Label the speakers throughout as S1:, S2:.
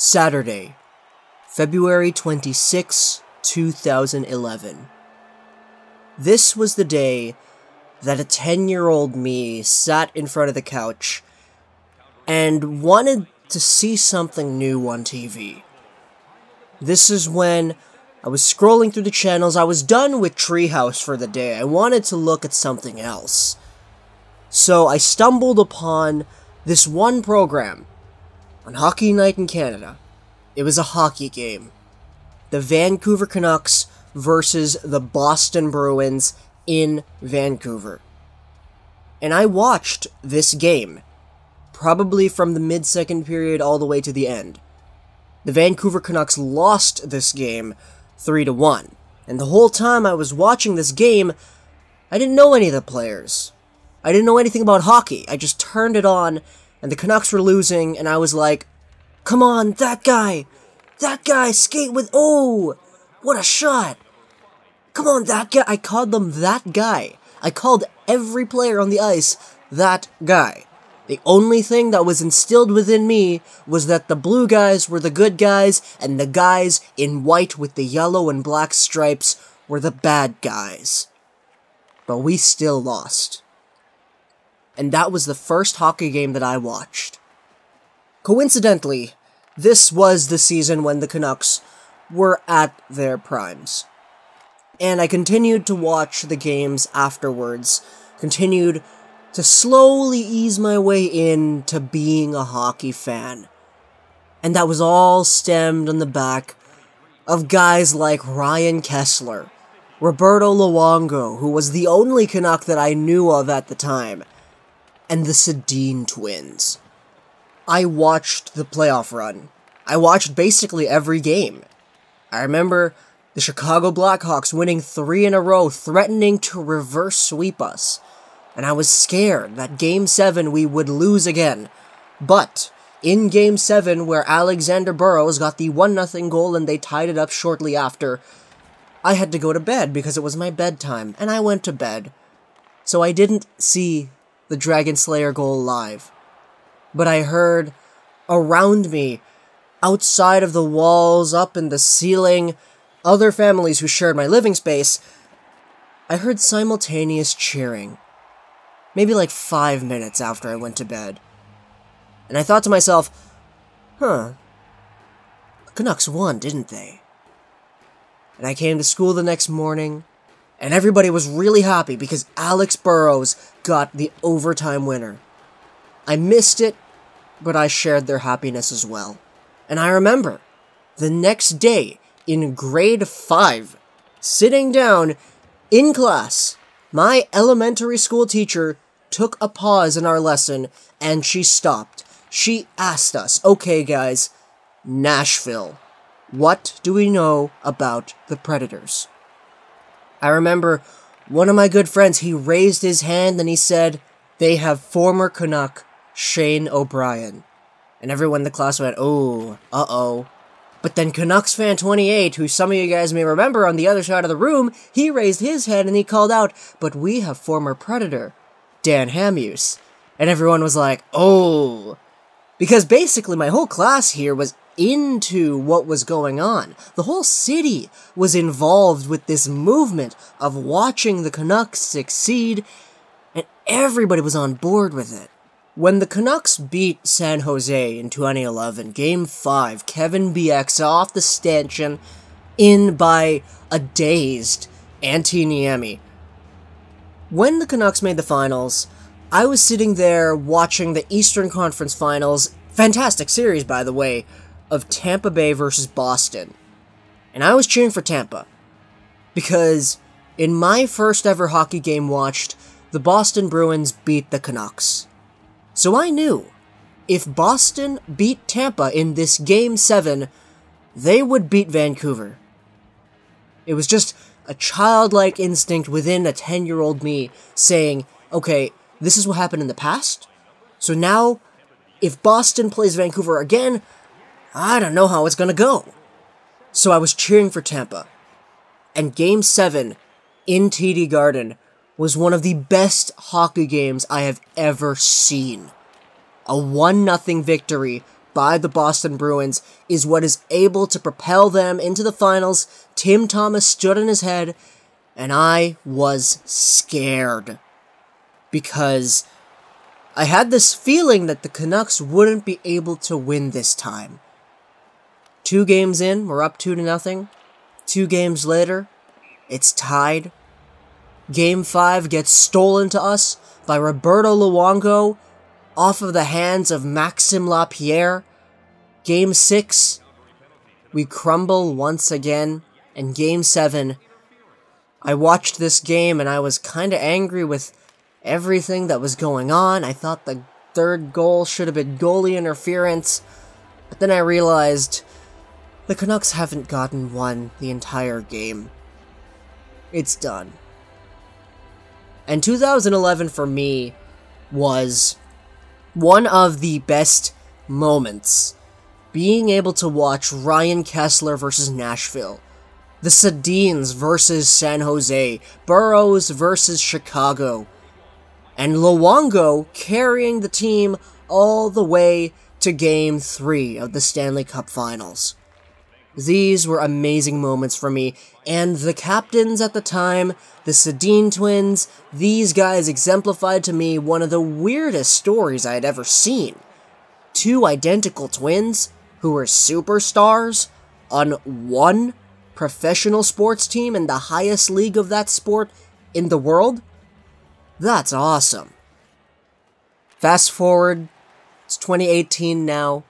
S1: Saturday, February 26, 2011. This was the day that a 10-year-old me sat in front of the couch and wanted to see something new on TV. This is when I was scrolling through the channels. I was done with Treehouse for the day. I wanted to look at something else. So I stumbled upon this one program on Hockey Night in Canada. It was a hockey game. The Vancouver Canucks versus the Boston Bruins in Vancouver. And I watched this game, probably from the mid-second period all the way to the end. The Vancouver Canucks lost this game 3-1. And the whole time I was watching this game, I didn't know any of the players. I didn't know anything about hockey. I just turned it on, and the Canucks were losing, and I was like, come on, that guy, skate with, oh, what a shot. Come on, that guy. I called them that guy. I called every player on the ice that guy. The only thing that was instilled within me was that the blue guys were the good guys, and the guys in white with the yellow and black stripes were the bad guys. But we still lost. And that was the first hockey game that I watched. Coincidentally, this was the season when the Canucks were at their primes. And I continued to watch the games afterwards, continued to slowly ease my way into being a hockey fan. And that was all stemmed on the back of guys like Ryan Kesler, Roberto Luongo, who was the only Canuck that I knew of at the time, and the Sedin twins. I watched the playoff run. I watched basically every game. I remember the Chicago Blackhawks winning 3 in a row, threatening to reverse sweep us. And I was scared that Game 7 we would lose again. But in Game 7, where Alexander Burrows got the 1-0 goal and they tied it up shortly after, I had to go to bed because it was my bedtime, and I went to bed. So I didn't see the Dragon Slayer goal live. But I heard around me, outside of the walls, up in the ceiling, other families who shared my living space, I heard simultaneous cheering. Maybe like 5 minutes after I went to bed. And I thought to myself, the Canucks won, didn't they? And I came to school the next morning, and everybody was really happy because Alex Burrows got the overtime winner. I missed it, but I shared their happiness as well. And I remember, the next day, in grade 5, sitting down in class, my elementary school teacher took a pause in our lesson, and she stopped. She asked us, okay guys, Nashville, what do we know about the Predators? I remember one of my good friends, he raised his hand and he said, they have former Canuck Shane O'Brien. And everyone in the class went, oh, uh-oh. But then Canucks fan 28, who some of you guys may remember on the other side of the room, he raised his hand and he called out, but we have former Predator, Dan Hamuse. And everyone was like, oh. Because basically my whole class here was into what was going on. The whole city was involved with this movement of watching the Canucks succeed, and everybody was on board with it. When the Canucks beat San Jose in 2011, Game 5, Kevin BX off the stanchion, in by a dazed Antti Niemi. When the Canucks made the finals, I was sitting there watching the Eastern Conference Finals, fantastic series by the way, of Tampa Bay versus Boston. And I was cheering for Tampa, because in my first ever hockey game watched, the Boston Bruins beat the Canucks. So I knew, if Boston beat Tampa in this Game 7, they would beat Vancouver. It was just a childlike instinct within a 10-year-old me saying, okay, this is what happened in the past, so now, if Boston plays Vancouver again, I don't know how it's gonna go. So I was cheering for Tampa. And Game 7 in TD Garden was one of the best hockey games I have ever seen. A 1-0 victory by the Boston Bruins is what is able to propel them into the finals. Tim Thomas stood on his head, and I was scared. Because I had this feeling that the Canucks wouldn't be able to win this time. 2 games in, we're up 2-0. 2 games later, it's tied. Game 5 gets stolen to us by Roberto Luongo off of the hands of Maxime Lapierre. Game 6, we crumble once again. And Game 7, I watched this game and I was kind of angry with everything that was going on. I thought the 3rd goal should have been goalie interference. But then I realized the Canucks haven't gotten one the entire game. It's done. And 2011 for me was one of the best moments. Being able to watch Ryan Kesler versus Nashville, the Sedins versus San Jose, Burrows versus Chicago, and Luongo carrying the team all the way to Game 3 of the Stanley Cup Finals. These were amazing moments for me, and the captains at the time, the Sedin twins, these guys exemplified to me one of the weirdest stories I had ever seen. 2 identical twins who were superstars on one professional sports team in the highest league of that sport in the world? That's awesome. Fast forward, it's 2018 now.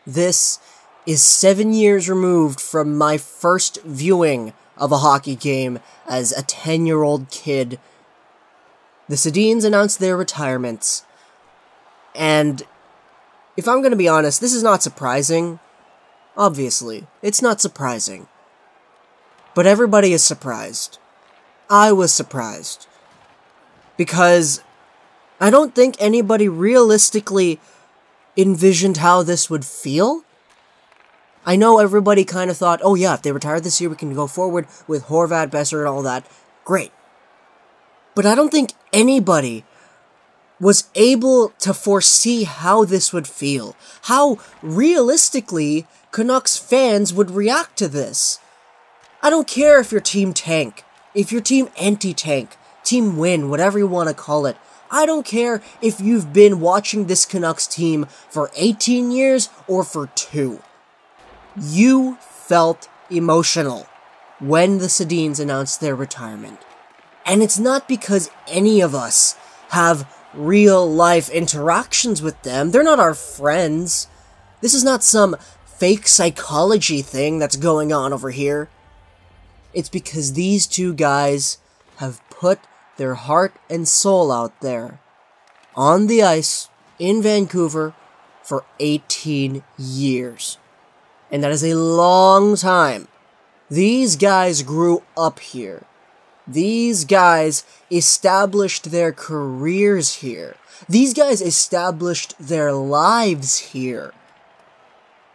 S1: This is 7 years removed from my first viewing of a hockey game as a 10-year-old kid. The Sedins announced their retirements, and if I'm going to be honest, this is not surprising. Obviously, it's not surprising. But everybody is surprised. I was surprised. Because I don't think anybody realistically envisioned how this would feel. I know everybody kind of thought, oh yeah, if they retire this year, we can go forward with Horvat, Besser, and all that. Great. But I don't think anybody was able to foresee how this would feel. How realistically Canucks fans would react to this. I don't care if your team tank, if your team anti-tank, team win, whatever you want to call it. I don't care if you've been watching this Canucks team for 18 years or for 2. You felt emotional when the Sedins announced their retirement. And it's not because any of us have real-life interactions with them. They're not our friends. This is not some fake psychology thing that's going on over here. It's because these 2 guys have put their heart and soul out there on the ice in Vancouver for 18 years. And that is a long time. These guys grew up here. These guys established their careers here. These guys established their lives here.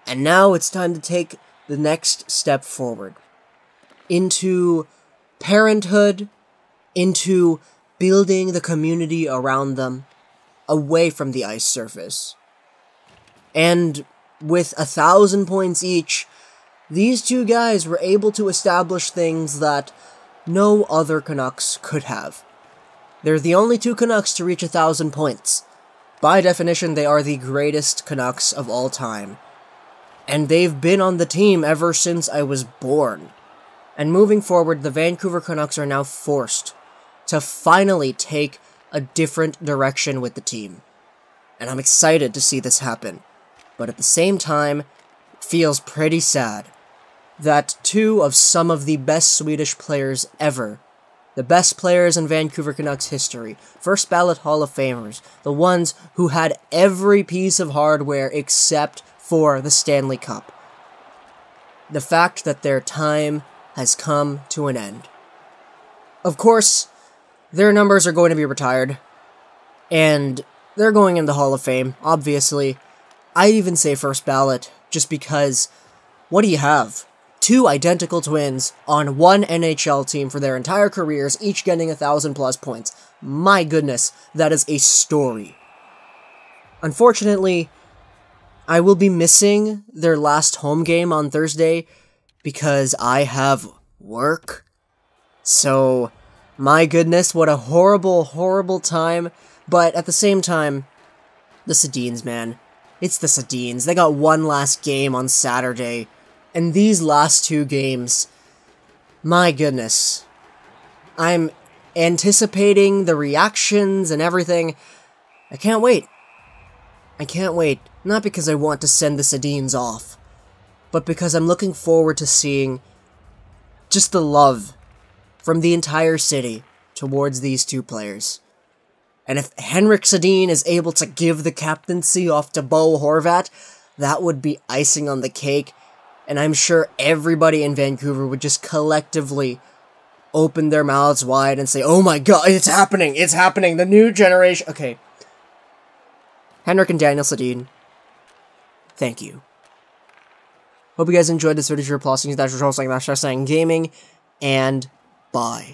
S1: And now it's time to take the next step forward. Into parenthood, into building the community around them, away from the ice surface. And with 1,000 points each, these 2 guys were able to establish things that no other Canucks could have. They're the only 2 Canucks to reach 1,000 points. By definition, they are the greatest Canucks of all time. And they've been on the team ever since I was born. And moving forward, the Vancouver Canucks are now forced to finally take a different direction with the team. And I'm excited to see this happen. But at the same time, it feels pretty sad that 2 of some of the best Swedish players ever, the best players in Vancouver Canucks history, first ballot Hall of Famers, the ones who had every piece of hardware except for the Stanley Cup, the fact that their time has come to an end. Of course, their numbers are going to be retired, and they're going in the Hall of Fame, obviously. I'd even say first ballot, just because, what do you have? 2 identical twins on one NHL team for their entire careers, each getting 1,000+ points. My goodness, that is a story. Unfortunately, I will be missing their last home game on Thursday because I have work. So, my goodness, what a horrible, horrible time. But at the same time, the Sedins, man. It's the Sedins. They got one last game on Saturday. And these last two games, my goodness. I'm anticipating the reactions and everything. I can't wait. I can't wait. Not because I want to send the Sedins off, but because I'm looking forward to seeing just the love from the entire city towards these two players. And if Henrik Sedin is able to give the captaincy off to Bo Horvat, that would be icing on the cake, and I'm sure everybody in Vancouver would just collectively open their mouths wide and say, "Oh my god, it's happening, the new generation." Okay. Henrik and Daniel Sedin, thank you. Hope you guys enjoyed this video. If you're saying gaming, and bye.